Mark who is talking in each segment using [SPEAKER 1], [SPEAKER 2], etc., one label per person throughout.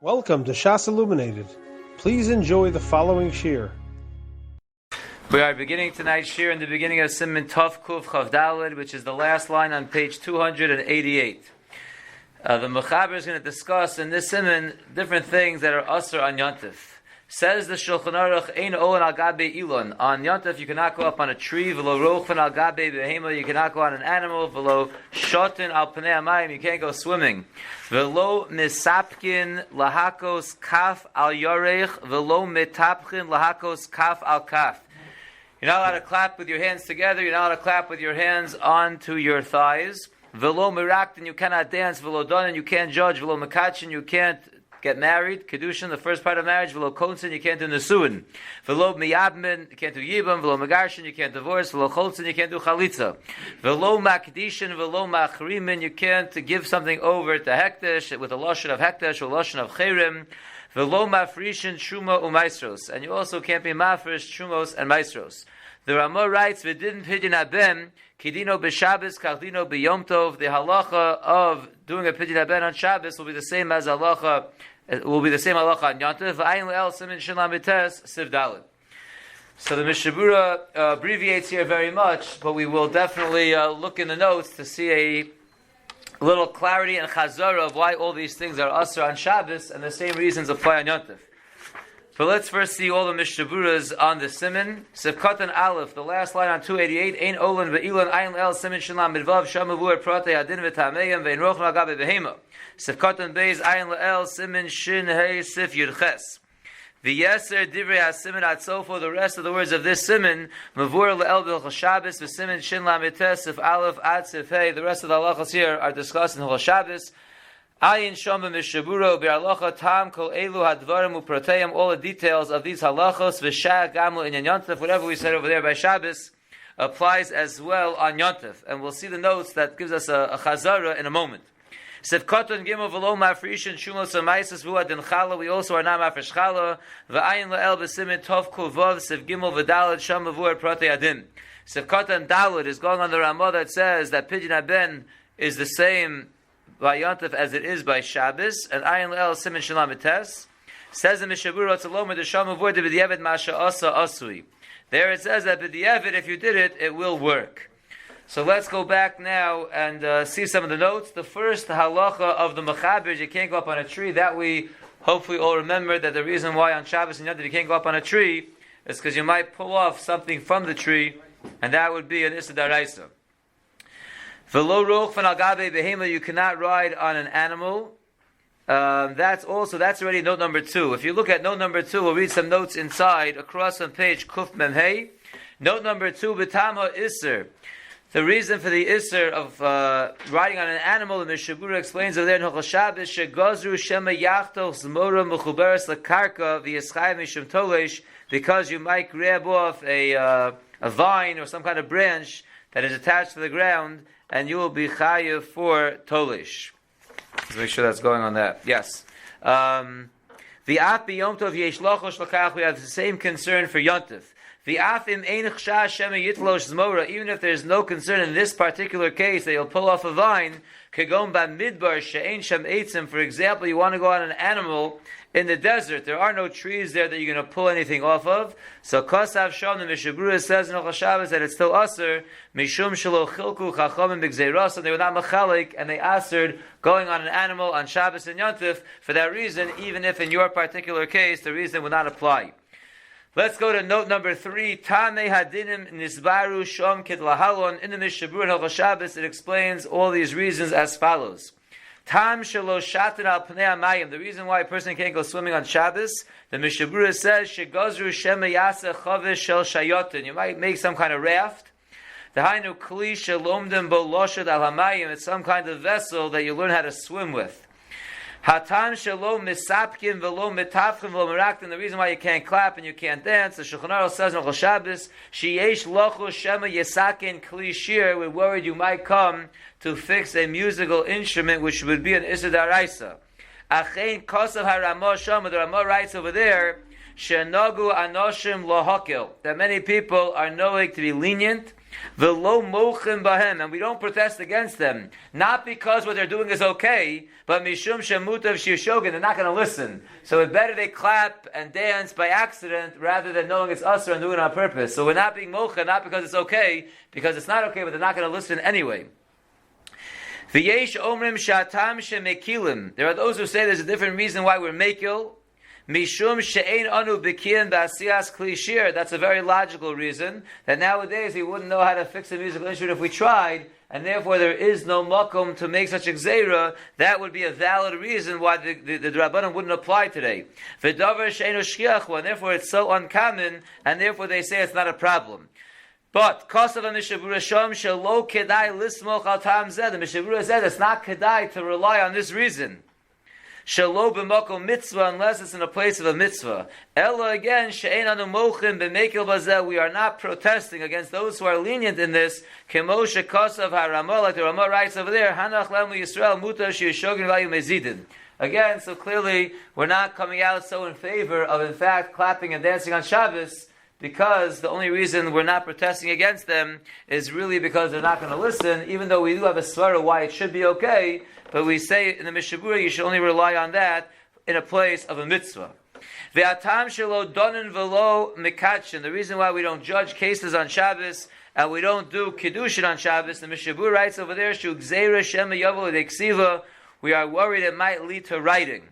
[SPEAKER 1] Welcome to Shas Illuminated. Please enjoy the following shiur.
[SPEAKER 2] We are beginning tonight's shiur in the beginning of Siman Tov Kuf Chav Daled, which is the last line on page 288. The Mechaber is going to discuss in this Siman different things that are Asur on Yontif. Says the Shulchan Aruch, Ein Olen al Gabe Ilon. On Yontif, you cannot go up on a tree. V'lo Rochvan al Gabe Behema. You cannot go on an animal. V'lo Shotin al Pnei Amayim. You can't go swimming. V'lo Misapkin lahakos kaf al Yorech. V'lo Metapchin lahakos kaf al kaf. You're not allowed to clap with your hands together. You're not allowed to clap with your hands onto your thighs. V'lo Miraktin. You cannot dance. V'lo Donin. You can't judge. V'lo Mekachin. You can't get married, kedushin, the first part of marriage. V'lo konsin, you can't do nesuin. V'lo miyabmin, you can't do yibam. V'lo megarshin, you can't divorce. V'lo cholzin, you can't do chalitza. V'lo makdishin, v'lo machrimin, you can't give something over to hekdesh with a lashon of hekdesh or lashon of cherim. V'lo mafrishin, shuma umaisros, and you also can't be mafresh, shumos and maisros. The Ramah writes, "V'didin pidyon haben kidino b'Shabbos kachdino b'Yom Tov." The halacha of doing a pidyon haben on Shabbos will be the same as halacha. Will be the same halacha on Yontif. V'ayin le'el simin shin lamites siv daled. So the Mishabura abbreviates here very much, but we will definitely look in the notes to see a little clarity and chazara of why all these things are asur on Shabbos, and the same reasons apply on Yontif. But let's first see all the Mishaburas on the Siman. Sivkatan Aleph, the last line on 288. Ein Olan ve'ilon ayin el simin shinlam midvav shamavur protei adin v'tameyim ve'in rochn al gabe behema. Sivkatan Beis ayin le'el simin shin hey sif yudches. V'yeser divrei hasimin atzofo. The rest of the words of this Siman mavur le'el b'chol Shabbos v'simin shin lamites sif Aleph ad sif hey. The rest of the halachas here are discussed in Chol Shabbos. Ayin Shama Mishaburo Bi'alacha Tam Kol Elu Hadvarim Uproteyim. All the details of these halachos V'Shah Gamu in Yontif. Whatever we said over there by Shabbos applies as well on Yontif, and we'll see the notes that gives us a chazara in a moment. Sivkoton Gimel V'Lo Mafrishin Shumos Amaisus V'U Adin Chala. We also are not Mafresh Chala. V'Ayin Le'el B'Simin Tov Kul Vav Siv Gimel V'Dalad Shama V'U Protei Adin. Sivkoton Dalad is going on the Ramah that says that Pidyon Haben is the same by Yontif as it is by Shabbos, and Ayin Le'el Simin Shalamites. Says the Mishabura Tzalom the Shama V'U B'Diavad Masha Asa Asui. There it says that B'Diavad, if you did it, it will work. So let's go back now and see some of the notes. The first halacha of the Mechaber, you can't go up on a tree. That we hopefully all remember, that the reason why on Shabbos and Yontif you can't go up on a tree is because you might pull off something from the tree, and that would be an Issa Daraisa. V'lo rochvan al gabe behema, you cannot ride on an animal. That's already note number 2. If you look at note number 2, we'll read some notes inside, across on page Kuf Memhei. Note number 2, B'tama Isser. The reason for the Isser of riding on an animal, the Mishabura explains over there in Chol Shabbos, Shegozru Shema Yachto Zmora Mechuberes Lakarka V'Yischai Mishum Tolesh, because you might grab off a vine or some kind of branch that is attached to the ground, and you will be chayiv for tolish. Let's make sure that's going on that. Yes. The af Yom Tov yesh lochosh lakach. We have the same concern for Yontif. The af im ein chsha shema yitlosh zmora. Even if there's no concern in this particular case that you'll pull off a vine, kegom ba midbar she'ein shem eitzim. For example, you want to go on an animal in the desert. There are no trees there that you're going to pull anything off of. So Kosav Shom, the Mishabura says in Chol Shabbos that it's still Asur, Mishum Shelo Chilku Chachamim B'Gzeiros, and they were not Machalik, and they Asur going on an animal on Shabbos and Yontif. For that reason, even if in your particular case, the reason would not apply. Let's go to note number 3. Tamei Hadinim Nisbaru Shom Kidlahalon. In the Mishabura and Chol Shabbos, it explains all these reasons as follows. Tam shelo shatin al pnei amayim. The reason why a person can't go swimming on Shabbos, the Mishabura says, shegozru shema yaseh chavesh shel shayotin. You might make some kind of raft. The hainu kli shelomdim bo loshad al hamayim. It's some kind of vessel that you learn how to swim with. Hatam shelo misapkin velo mitafchim velo meraktin. The reason why you can't clap and you can't dance, the Shulchan Aruch says in Chol Shabbos, sheyesh lochu shema yesakin kli shiur. We're worried you might come to fix a musical instrument, which would be an Issa Daraisa. Achein kosav haramah shama. The Ramah writes over there, shenagu anoshim lohakil, that many people are knowing to be lenient V'lo mochim bahem, and we don't protest against them, not because what they're doing is okay, but mishum shemutav shishogin, they're not going to listen. So it's better they clap and dance by accident rather than knowing it's usher and doing it on purpose. So we're not being mocha, not because it's okay, because it's not okay, but they're not going to listen anyway. V'yesh omrim shatam shemekilim. There are those who say there's a different reason why we're mekil. Mishum she'ein anu bikiyan ba'asiyas kli shir. That's a very logical reason, that nowadays we wouldn't know how to fix a musical instrument if we tried, and therefore there is no makom to make such a gzeira. That would be a valid reason why the Rabbanim wouldn't apply today. V'davar she'einu shkiach, and therefore it's so uncommon, and therefore they say it's not a problem. But Kosav Mishabura Sham Shalo Kedai Lismoch Al Tam Zed. The Mishabura said it's not Kedai to rely on this reason. Shalo b'makom mitzvah, unless it's in a place of a mitzvah. Ella again, she'ein anu mochim b'mekil bazeh. We are not protesting against those who are lenient in this. Kemo shekosav haRamah, like the Ramah writes over there. Hanach lemu Yisrael mutar she'yishogin v'ayu mezidin. Again, so clearly we're not coming out so in favor of, in fact, clapping and dancing on Shabbos, because the only reason we're not protesting against them is really because they're not going to listen, even though we do have a svara why it should be okay, but we say in the Mishabura you should only rely on that in a place of a mitzvah. Ve'atam shelo donin velo mikatchin. The reason why we don't judge cases on Shabbos and we don't do kiddushin on Shabbos, the Mishabura writes over there, shu gzeira shema yavo leksiva. We are worried it might lead to writing.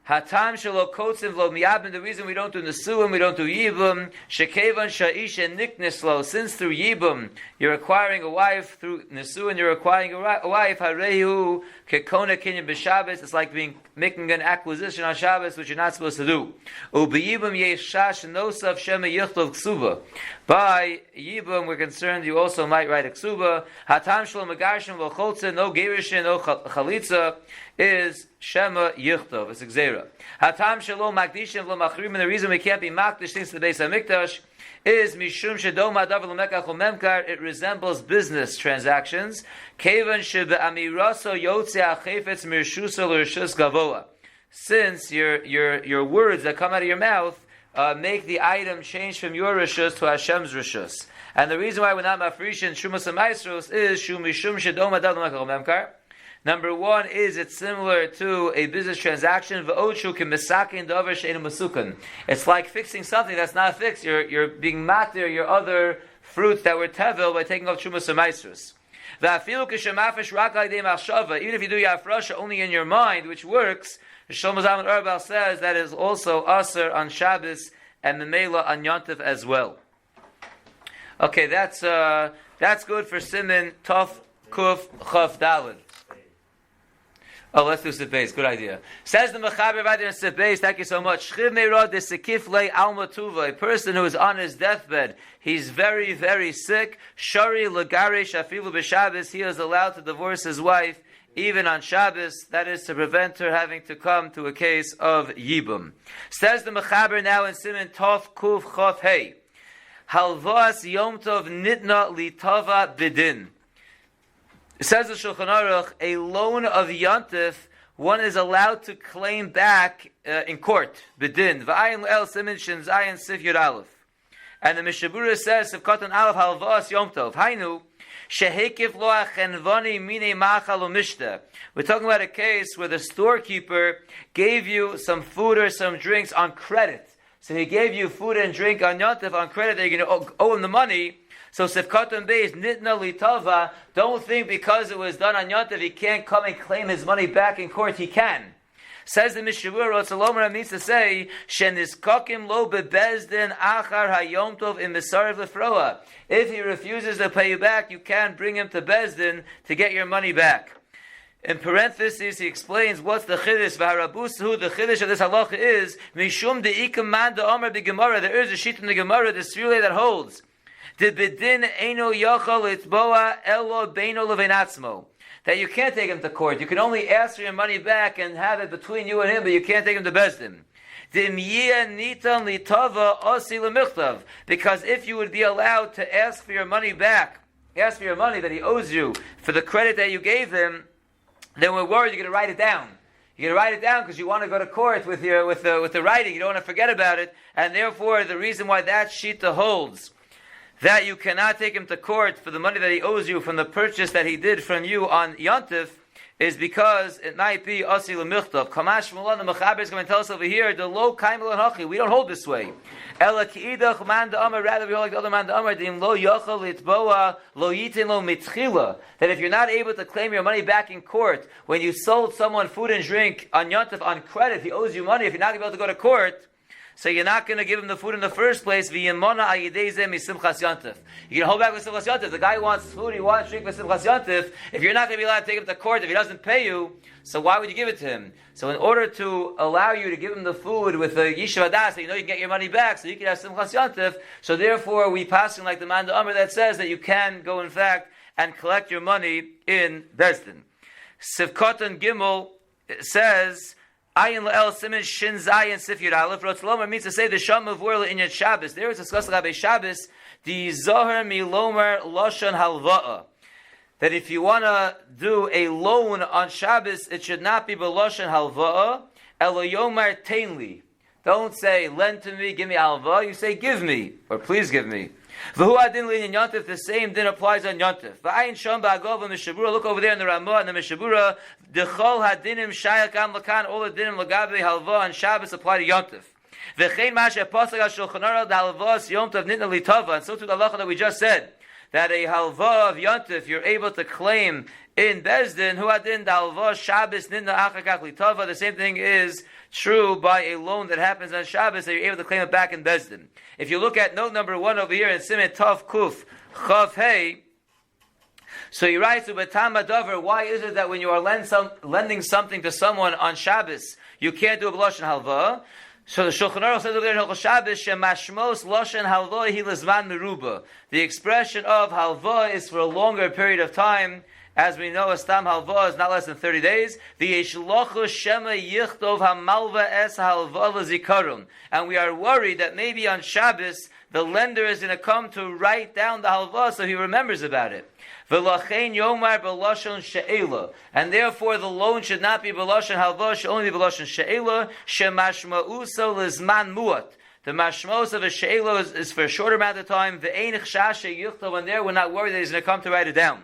[SPEAKER 2] Hatam shelo kotzim v'lo miyabim. The reason we don't do nesuim, we don't do yibum, shekevan sha'isha niknislo. Since through yibum you're acquiring a wife, through nesuim you're acquiring a wife. Harehu kekona kinyan b'Shabbos. It's like making an acquisition on Shabbos, which you're not supposed to do. Ubiyibum yeshash nosav shema yichtov ksuba. By yibum we're concerned you also might write a ksuba. Hatam shelo megarshim v'lo chotzin, no gerishin, no chalitza, is Shema Yichtov. It's a Gzeira. Hatam Shalom Makdishim V'lo Machrim. And the reason we can't be Makdish things to the Beis HaMikdash is Mishum Shedom Adav L'Mekach U'Memkar. It resembles business transactions. Kevan Shebe'amiraso Yotzei HaChefetz Mirshusa L'Rishus Gavoa. Since your words that come out of your mouth make the item change from your Rishus to Hashem's Rishus. And the reason why we're not Mafrishin Shumas HaMaisros is Mishum Shedom Adav L'Mekach U'Memkar. Number one is it's similar to a business transaction. It's like fixing something that's not fixed. You're being matir your other fruits that were tevel by taking off shumas amaisrus. Even if you do yafrasha only in your mind, which works, Shlomo Zalman Auerbach says that is also aser on Shabbos and memela on Yontif as well. Okay, that's good for Siman Tov Kuf Chav Daled. Oh, let's do Sibbeis. Good idea. Says the Mechaber right there in Sibbeis, thank you so much. Shchiv meirod desekif lei alma tuva. A person who is on his deathbed, he's very, very sick. Shari legarish afilu b'Shabbos. He is allowed to divorce his wife even on Shabbos. That is to prevent her having to come to a case of yibum. Says the Mechaber now in Siman Tov Kuf Chof Hey. Halvas Yom Tov Nitna Litava Bidin. It says the Shulchan Aruch, a loan of Yontif, one is allowed to claim back in court. B'din. V'ayin el simin shin zayin sif yud aleph. And the Mishabura says, Sivkatan aleph halvas Yom Tov. Hainu, shehekif lo achenvani mine machal umishta. We're talking about a case where the storekeeper gave you some food or some drinks on credit. So he gave you food and drink on Yontif on credit that you're going to owe him the money. So Sifkatan Beis Nitna Litava, don't think because it was done on Yontif he can't come and claim his money back in court. He can. Says the Mishabur, Rotzalomer needs to say, Sheniskakim lo bebezdin achar hayom tov im misarev lefroa. If he refuses to pay you back, you can bring him to Bezdin to get your money back. In parentheses, he explains what's the chiddush. V'harabusu, the chiddush of this halacha is mishum de'ikim man de'omer b'gemara. There is a sheet in the Gemara, the Srila that holds. That you can't take him to court. You can only ask for your money back and have it between you and him, but you can't take him to Bezdin. Because if you would be allowed to ask for your money back, ask for your money that he owes you for the credit that you gave him, then we're worried you're going to write it down. You're going to write it down because you want to go to court with the writing. You don't want to forget about it, and therefore the reason why that shita holds that you cannot take him to court for the money that he owes you from the purchase that he did from you on Yontif is because it might be Asi L'Michtav. Kamash Mulan, the Mechaber is going to tell us over here, the low Kaimel and Hachi. We don't hold this way. Ela Ki'idach Man Da'amar, rather we hold like the other Man Da'amar, Dim Lo Yochel Litboa, Lo Yitin Lo Mitchila. That if you're not able to claim your money back in court, when you sold someone food and drink on Yontif on credit, he owes you money, if you're not going to be able to go to court, so you're not going to give him the food in the first place. You can hold back with Simchas Yontif. The guy wants food, he wants drink with Simchas Yontif. If you're not going to be allowed to take him to court, if he doesn't pay you, so why would you give it to him? So in order to allow you to give him the food with the Yishuv Adas, so you know you can get your money back, so you can have Simchas Yontif, so therefore we pass in like the Man Amr that says that you can go in fact and collect your money in Bezdin. Sivkotan Gimel says, Ayin La'el Siman Shin Zayin Sif Yud Aleph Rotzlomer means to say the Sham of Worla in Yad Shabbos. There is discussed about Shabbos the Zohar Milomer Lashon Halva'a. That if you want to do a loan on Shabbos, it should not be B'Lashon Halva'a, Elo Yomar Tainli. Don't say lend to me, give me halva. You say give me or please give me. V'hu adin l'inyan Yontif, the same din applies on Yontif. V'ayin sham ba'agov v'mishabura, look over there in the Ramah and the Mishabura, d'chol hadinim shayak am lakan, all the dinim l'gabe halva on Shabbos apply to Yontif. V'chein mashe pasag ha-shulchan aruch d'halvas Yom Tov nitna litava, and so to the halacha that we just said, that a halva of Yontif you're able to claim in Bezdin, hu adin d'halva Shabbos nitna achakach litava, the same thing is true by a loan that happens on Shabbos, that you're able to claim it back in Bezdin. If you look at note number 1 over here in Siman Tov Kuf Chav Hey, so he writes, "Ubetam Dover, why is it that when you are lending something to someone on Shabbos, you can't do a b'lashon halva?" So the Shulchan Aruch says over there in Hilchos Shabbos, "Shemashmos lashon halva hi lezman meruba." The expression of halva is for a longer period of time. As we know, a stam halva is not less than 30 days. The yeshlochu shema yichtov hamalva es halva l'zikaron. And we are worried that maybe on Shabbos, the lender is going to come to write down the halva so he remembers about it. V'lachein yomar b'lashon she'ela. And therefore the loan should not be b'lashon halva, should only be b'lashon she'ela. Shemashma'uso l'zman muat. The mashmos of a she'ela is for a shorter amount of time. V'ein chshashe yichtov. And there we're not worried that he's going to come to write it down.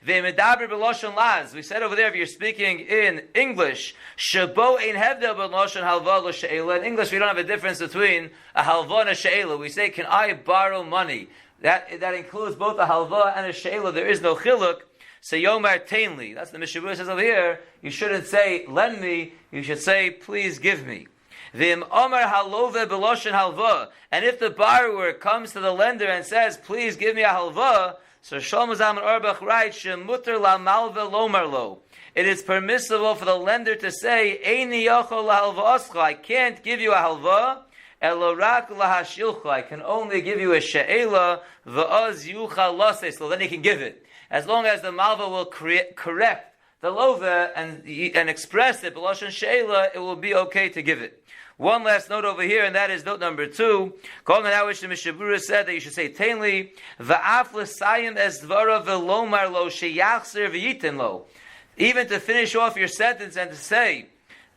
[SPEAKER 2] We said over there, if you're speaking in English, shabo ein hevdel b'lashon halva lo she'ela. In English, we don't have a difference between a halva and a she'ela. We say, can I borrow money? That includes both a halva and a she'ela. There is no chiluk. So yomar tainli. That's the Mishabur says over here. You shouldn't say lend me. You should say please give me. V'im omer halove b'lashon halva. And if the borrower comes to the lender and says, please give me a halva, so Shlomo Zalman Auerbach writes, "Shemuter la malva lomar lo." It is permissible for the lender to say, "Eini yochol lahalva oscha." I can't give you a halva. Elo rak lahashilcha. I can only give you a she'ela. V'oz yuchal lase. So then he can give it, as long as the malva will correct the lova and express it b'lashon she'ela. It will be okay to give it. One last note over here, and that is note number 2. Calling that which the Mishabura said that you should say tainli va'af l'sayim es dvara v'lomar lo sheyachzer v'yitin lo. Even to finish off your sentence and to say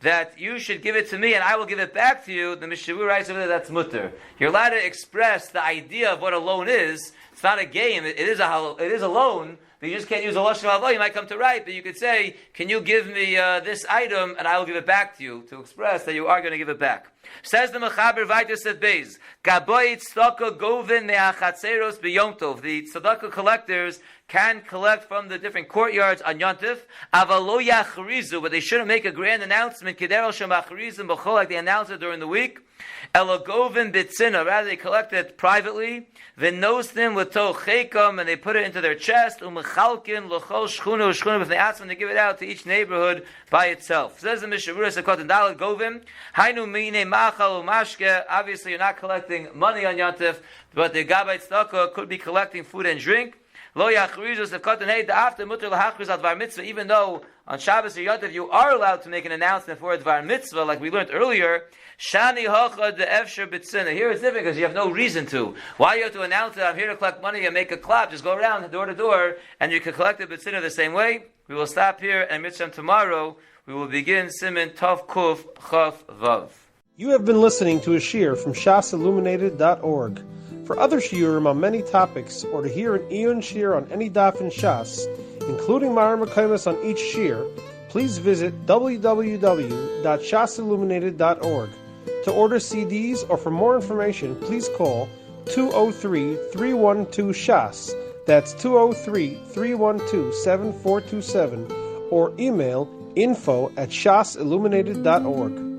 [SPEAKER 2] that you should give it to me and I will give it back to you, the Mishabura writes over there that's mutter. You're allowed to express the idea of what a loan is. It's not a game. It is a loan. But you just can't use a lashon halva. You might come to write, but you could say, "Can you give me this item, and I will give it back to you," to express that you are going to give it back. Says the Mechaber Vaitus at Beis, "Gaboit tzedakah govin me'achatzeros b'Yom Tov." The tzedakah collectors can collect from the different courtyards on Yontif. Avalo yachrizu, but they shouldn't make a grand announcement. Kederel shemachrizim b'chol, like they announce it during the week. Elogovin bitzina, rather they collect it privately. V'nostim l'to chekam, and they put it into their chest. Umechalkin l'chol shchuna u'shchuna, if they ask them to give it out to each neighborhood by itself. Says the Mishabura Sekot and Dalet Govim, Hainu mine machal u'mashke. Obviously, you're not collecting money on Yontif, but the Gabbai Tzedakah could be collecting food and drink. Lo yachrizus Sekot and Hey after mutter lahachriz al dvar mitzvah. Even though on Shabbos or Yontif you are allowed to make an announcement for a dvar mitzvah, like we learned earlier. Shani hacha de efsher bitzina. Here it's different because you have no reason to. Why you have to announce that I'm here to collect money and make a clap? Just go around door to door and you can collect the bitzina the same way. We will stop here and mitzvah tomorrow. We will begin Siman Tov Kuf Chaf Vav.
[SPEAKER 1] You have been listening to a shiur from shasilluminated.org. For other shiurim on many topics, or to hear an iyun shiur on any daf in Shas, including Ma'ar Mekaymas on each shiur, please visit www.shasilluminated.org. To order CDs or for more information, please call 203-312-SHAS. That's 203-312-7427, or email info@shasilluminated.org.